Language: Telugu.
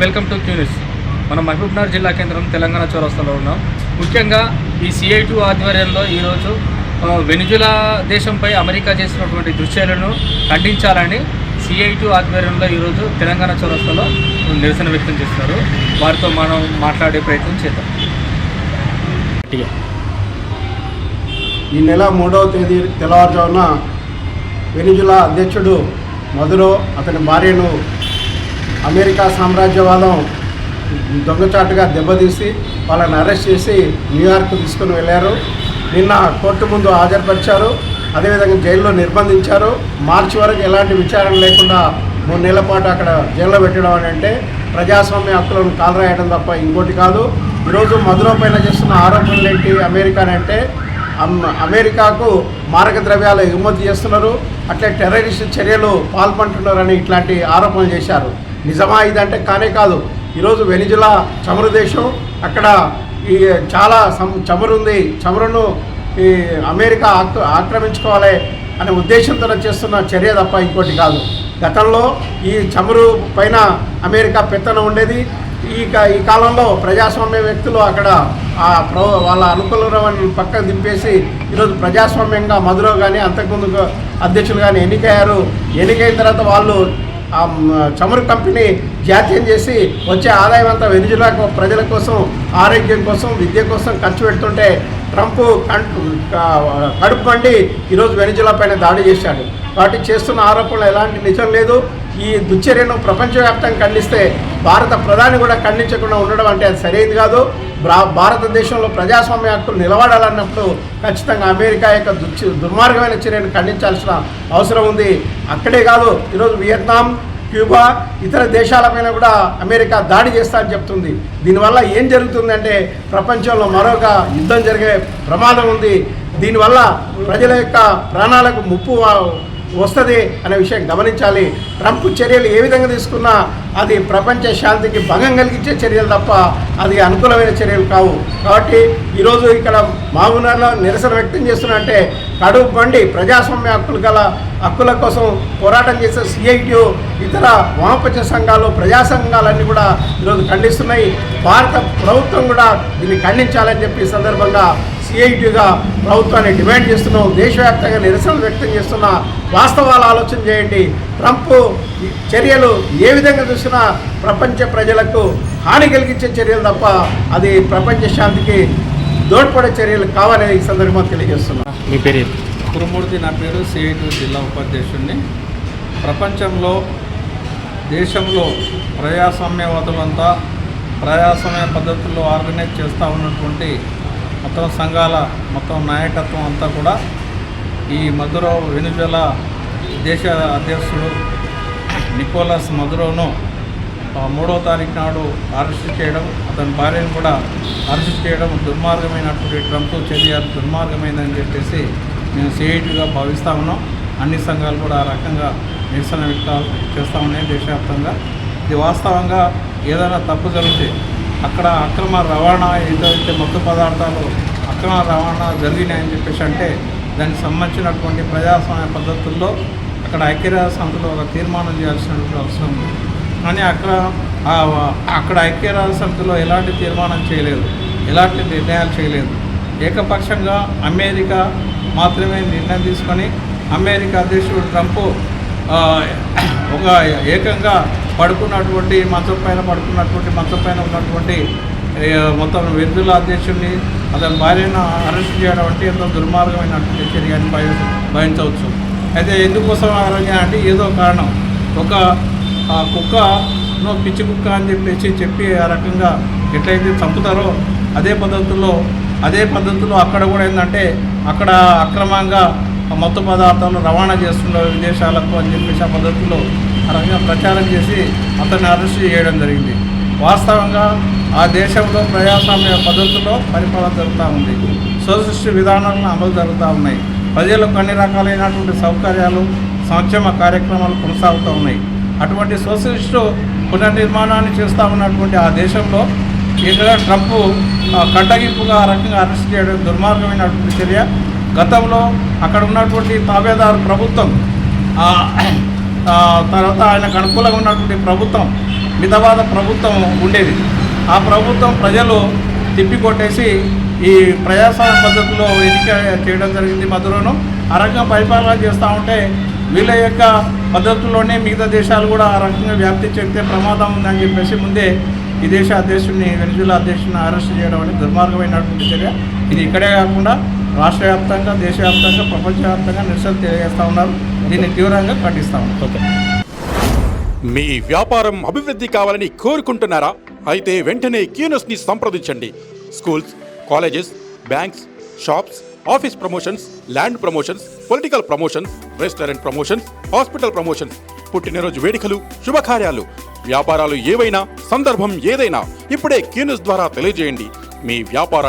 Welcome to Q news. మనం మహబూబ్నగర్ జిల్లా కేంద్రం తెలంగాణ చౌరస్తాలో ఉన్నాం. ముఖ్యంగా ఈ CI2 ఆధ్వర్యంలో ఈరోజు వెనిజులా దేశంపై అమెరికా చేసినటువంటి దృశ్యాలను ఖండించాలని CI2 ఆధ్వర్యంలో ఈరోజు తెలంగాణ చౌరస్తాలో నిరసన వ్యక్తం చేస్తున్నారు. వారితో మనం మాట్లాడే ప్రయత్నం చేద్దాం. ఈ నెల 3వ తేదీ తెల్లవారుజామున వెనిజులా అధ్యక్షుడు మదురో అతని భార్యను అమెరికా సామ్రాజ్యవాదం దొంగచాటుగా దెబ్బతీసి వాళ్ళని అరెస్ట్ చేసి న్యూయార్క్ తీసుకుని వెళ్ళారు. నిన్న కోర్టు ముందు హాజరుపరిచారు. అదేవిధంగా జైల్లో నిర్బంధించారు. మార్చి వరకు ఎలాంటి విచారణ లేకుండా 3 నెలల పాటు అక్కడ జైల్లో పెట్టడం అని అంటే ప్రజాస్వామ్య హక్కులను కాలరాయడం తప్ప ఇంకోటి కాదు. ఈరోజు మదురో పైన చేస్తున్న ఆరోపణలు ఏంటి? అమెరికానంటే అమెరికాకు మారక ద్రవ్యాలు ఎగుమతి చేస్తున్నారు, అట్లే టెర్రరిస్ట్ చర్యలు పాల్పంటున్నారని ఇట్లాంటి ఆరోపణలు చేశారు. నిజమా ఇదంటే కానే కాదు. ఈరోజు వెనిజులా చమురు దేశం, అక్కడ ఈ చాలా చమురు ఉంది. చమురును ఈ అమెరికా ఆక్రమించుకోవాలి అనే ఉద్దేశంతో చేస్తున్న చర్య తప్ప ఇంకోటి కాదు. గతంలో ఈ చమురు పైన అమెరికా పెత్తనం ఉండేది. ఈ కాలంలో ప్రజాస్వామ్య వ్యక్తులు అక్కడ వాళ్ళ అనుకూలమైన పక్కన దింపేసి ఈరోజు ప్రజాస్వామ్యంగా మదురో కానీ అంతకుముందు అధ్యక్షులు కానీ ఎన్నికయ్యారు. ఎన్నికైన తర్వాత వాళ్ళు చమురు కంపెనీ జాతీయం చేసి వచ్చే ఆదాయం అంతా వెనిజులా ప్రజల కోసం, ఆరోగ్యం కోసం, విద్య కోసం ఖర్చు పెడుతుంటే ట్రంప్ కడుపు పండి ఈరోజు వెనిజులా పైన దాడి చేశాడు. కాబట్టి చేస్తున్న ఆరోపణలు ఎలాంటి నిజం లేదు. ఈ దుశ్చర్యను ప్రపంచవ్యాప్తంగా ఖండిస్తే భారత ప్రధాని కూడా ఖండించకుండా ఉండడం అంటే అది సరైనది కాదు. భారతదేశంలో ప్రజాస్వామ్య హక్కులు నిలబడాలన్నప్పుడు ఖచ్చితంగా అమెరికా యొక్క దుర్మార్గమైన చర్యను ఖండించాల్సిన అవసరం ఉంది. అక్కడే కాదు, ఈరోజు వియత్నాం, క్యూబా, ఇతర దేశాలపైన కూడా అమెరికా దాడి చేస్తా అని చెప్తుంది. దీనివల్ల ఏం జరుగుతుందంటే ప్రపంచంలో మరొక యుద్ధం జరిగే ప్రమాదం ఉంది. దీనివల్ల ప్రజల యొక్క ప్రాణాలకు ముప్పు వస్తుంది అనే విషయం గమనించాలి. ట్రంప్ చర్యలు ఏ విధంగా తీసుకున్నా అది ప్రపంచ శాంతికి భంగం కలిగించే చర్యలు తప్ప అది అనుకూలమైన చర్యలు కావు. కాబట్టి ఈరోజు ఇక్కడ మహబూబ్నగర్లో నిరసన వ్యక్తం చేస్తున్నంటే కడుపు బండి ప్రజాస్వామ్య హక్కుల కోసం పోరాటం చేసే CI2, ఇతర వామపక్ష సంఘాలు, ప్రజా సంఘాలన్నీ కూడా ఈరోజు ఖండిస్తున్నాయి. భారత ప్రభుత్వం కూడా దీన్ని ఖండించాలని చెప్పి ఈ సందర్భంగా CI2గా ప్రభుత్వాన్ని డిమాండ్ చేస్తున్నాం. దేశవ్యాప్తంగా నిరసన వ్యక్తం చేస్తున్న వాస్తవాలు ఆలోచన చేయండి. ట్రంప్ చర్యలు ఏ విధంగా చూసినా ప్రపంచ ప్రజలకు హాని కలిగించే చర్యలు తప్ప అది ప్రపంచ శాంతికి దోడ్పడే చర్యలు కావాలని ఈ సందర్భంగా తెలియజేస్తున్నా. మీ పేరు? కురుమూర్తి. నా పేరు. CI2 జిల్లా ఉపాధ్యక్షుడిని. ప్రపంచంలో, దేశంలో ప్రజాస్వామ్యవాదులంతా ప్రజాస్వామ్య పద్ధతుల్లో ఆర్గనైజ్ చేస్తూ ఉన్నటువంటి మొత్తం సంఘాల మొత్తం నాయకత్వం అంతా కూడా ఈ మదురో వెనిజులా దేశ అధ్యక్షుడు నికోలస్ మదురోను 3వ తారీఖు నాడు అరెస్ట్ చేయడం, అతని భార్యను కూడా అరెస్ట్ చేయడం దుర్మార్గమైనటువంటి ట్రంప్ చర్య దుర్మార్గమైందని చెప్పేసి మేము CI2గా భావిస్తూ ఉన్నాం. అన్ని సంఘాలు కూడా ఆ రకంగా నిరసన వ్యక్తం చేస్తూ ఉన్నాయి దేశవ్యాప్తంగా. ఇది వాస్తవంగా ఏదైనా తప్పు జరిగితే అక్కడ అక్రమ రవాణా ఏదైతే మత్తు పదార్థాలు అక్రమ రవాణా జరిగినాయని చెప్పేసి అంటే దానికి సంబంధించినటువంటి ప్రజాస్వామ్య పద్ధతుల్లో అక్కడ ఐక్యరాజ్య సమితిలో ఒక తీర్మానం చేయాల్సినటువంటి అవసరం ఉంది. కానీ అక్కడ ఐక్యరాజ్య సమితిలో ఎలాంటి తీర్మానం చేయలేదు, ఎలాంటి నిర్ణయాలు చేయలేదు. ఏకపక్షంగా అమెరికా మాత్రమే నిర్ణయం తీసుకొని అమెరికా అధ్యక్షుడు ట్రంప్ ఒక ఏకంగా పడుకున్నటువంటి మంచం పైన ఉన్నటువంటి మొత్తం వెనిజులా అధ్యక్షుడిని, అతని భార్యను అరెస్ట్ చేయడం అంటే ఎంతో దుర్మార్గమైనటువంటి చర్య అని భావించవచ్చు. అయితే ఎందుకోసం అంటే ఏదో కారణం, ఒక కుక్కను పిచ్చి కుక్క అని చెప్పి ఆ రకంగా ఎట్లయితే చంపుతారో అదే పద్ధతుల్లో అక్కడ కూడా ఏంటంటే అక్కడ అక్రమంగా మత్తు పదార్థాలు రవాణా చేస్తున్నారు విదేశాలకు అని చెప్పేసి ఆ పద్ధతిలో ఆ రకంగా ప్రచారం చేసి అతన్ని అరెస్ట్ చేయడం జరిగింది. వాస్తవంగా ఆ దేశంలో ప్రజాస్వామ్య పద్ధతుల్లో పరిపాలన జరుగుతూ ఉంది. సోషలిస్ట్ విధానాలను అమలు జరుగుతూ ఉన్నాయి. ప్రజలకు అన్ని రకాలైనటువంటి సౌకర్యాలు, సంక్షేమ కార్యక్రమాలు కొనసాగుతూ ఉన్నాయి. అటువంటి సోషలిస్టు పునర్నిర్మాణాన్ని చేస్తూ ఉన్నటువంటి ఆ దేశంలో ఇక్కడ ట్రంప్ కట్టగింపుగా ఆ రకంగా అరెస్ట్ చేయడం దుర్మార్గమైనటువంటి చర్య. గతంలో అక్కడ ఉన్నటువంటి తాబేదారు ప్రభుత్వం తర్వాత ఆయనకు అనుకూలంగా ఉన్నటువంటి ప్రభుత్వం మితవాద ప్రభుత్వం ఉండేది. ఆ ప్రభుత్వం ప్రజలు తిప్పికొట్టేసి ఈ ప్రజాస్వామ్య పద్ధతిలో ఎన్నిక చేయడం జరిగింది. మధురను ఆ రకంగా పరిపాలన చేస్తూ ఉంటే వీళ్ళ యొక్క పద్ధతుల్లోనే మిగతా దేశాలు కూడా ఆ రకంగా వ్యాప్తి చెందితే ప్రమాదం ఉందని చెప్పేసి ముందే ఈ దేశ అధ్యక్షుడిని వెనిజులా అధ్యక్షుడిని అరెస్ట్ చేయడం అనేది దుర్మార్గమైనటువంటి చర్య. ఇది ఇక్కడే కాకుండా రాష్ట్ర వ్యాప్తంగా, దేశవ్యాప్తంగా, ప్రపంచవ్యాప్తంగా నిరసన తెలియజేస్తూ ఉన్నారు. దీన్ని తీవ్రంగా ఖండిస్తూ ఉన్నారు. మీ వ్యాపారం అభివృద్ధి కావాలని కోరుకుంటున్నారా? అయితే వెంటనే క్యూనస్ని సంప్రదించండి. Schools, colleges, banks, shops, office promotions, land promotions, political promotions, restaurant promotions, hospital promotions, పుట్టినరోజు వేడుకలు, శుభకార్యాలు, వ్యాపారాలు ఏవైనా, సందర్భం ఏదైనా ఇప్పుడే క్యూనస్ ద్వారా తెలియజేయండి. మీ వ్యాపారాన్ని